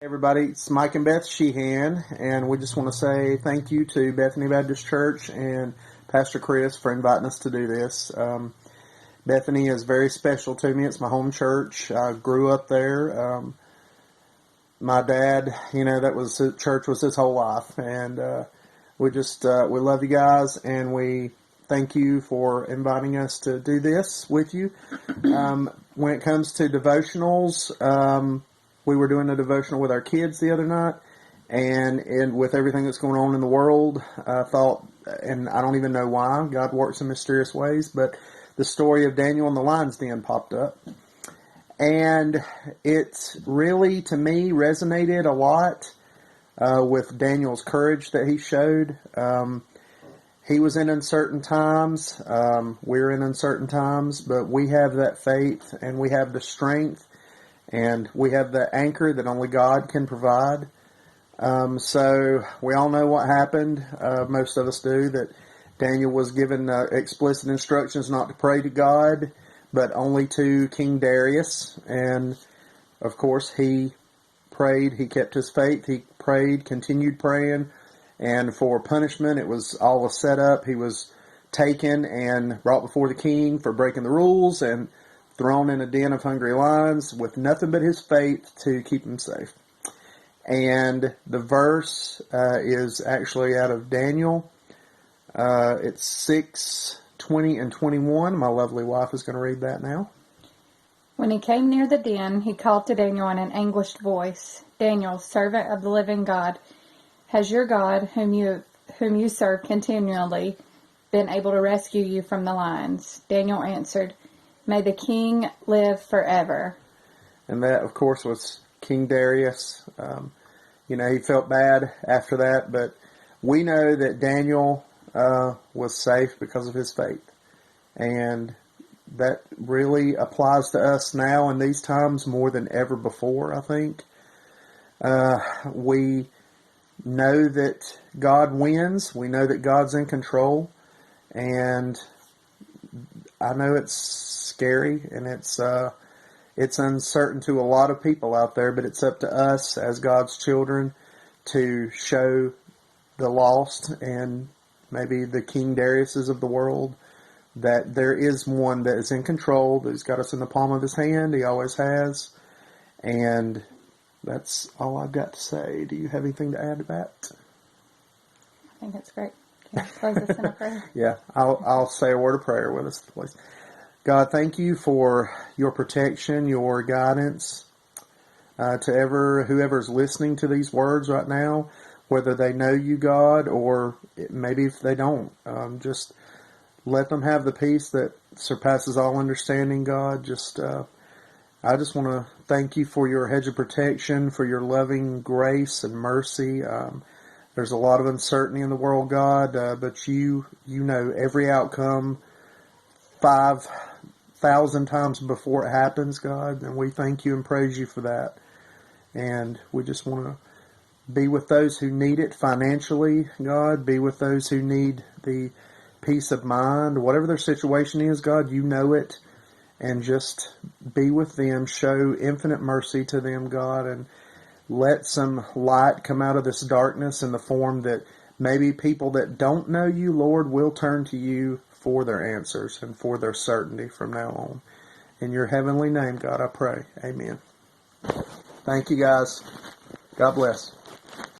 Everybody, it's Mike and Beth Shehan, and we just want to say thank you to Bethany Baptist Church and Pastor Chris for inviting us to do this. Bethany is very special to me. It's my home church. I grew up there. My dad, church was his whole life, and we love you guys, and we thank you for inviting us to do this with you. When it comes to devotionals, we were doing a devotional with our kids the other night, and with everything that's going on in the world, I thought, and I don't even know why, God works in mysterious ways, but the story of Daniel in the lion's den popped up. And it really, to me, resonated a lot with Daniel's courage that he showed. He was in uncertain times. We're in uncertain times, but we have that faith, and we have the strength, and we have the anchor that only God can provide. So we all know what happened. Most of us do, that Daniel was given explicit instructions not to pray to God, but only to King Darius. And, of course, he prayed. He kept his faith. He prayed, continued praying. And for punishment, it was all a setup. He was taken and brought before the king for breaking the rules and thrown in a den of hungry lions with nothing but his faith to keep him safe. And the verse is actually out of Daniel. It's 6:20 and 21. My lovely wife is going to read that now. When he came near the den, he called to Daniel in an anguished voice, "Daniel, servant of the living God, has your God, whom you serve continually, been able to rescue you from the lions?" Daniel answered, "May the king live forever." And that, of course, was King Darius. He felt bad after that, but we know that Daniel was safe because of his faith. And that really applies to us now in these times more than ever before, I think. We know that God wins. We know that God's in control. And I know it's scary, and it's uncertain to a lot of people out there, but it's up to us as God's children to show the lost and maybe the King Dariuses of the world that there is one that is in control, that has got us in the palm of his hand. He always has. And that's all I've got to say. Do you have anything to add to that? I think that's great. Can you close us in a prayer? Yeah, I'll say a word of prayer with us, please. God, thank you for your protection, your guidance to whoever's listening to these words right now, whether they know you, God, or maybe if they don't. Just let them have the peace that surpasses all understanding, God. I just want to thank you for your hedge of protection, for your loving grace and mercy. There's a lot of uncertainty in the world, God, but you know every outcome 5,000 times before it happens, God, and we thank you and praise you for that. And we just want to be with those who need it financially, God. Be with those who need the peace of mind. Whatever their situation is, God, you know it. And just be with them. Show infinite mercy to them, God. And let some light come out of this darkness in the form that maybe people that don't know you, Lord, will turn to you for their answers and for their certainty from now on. In your heavenly name, God, I pray. Amen. Thank you, guys. God bless.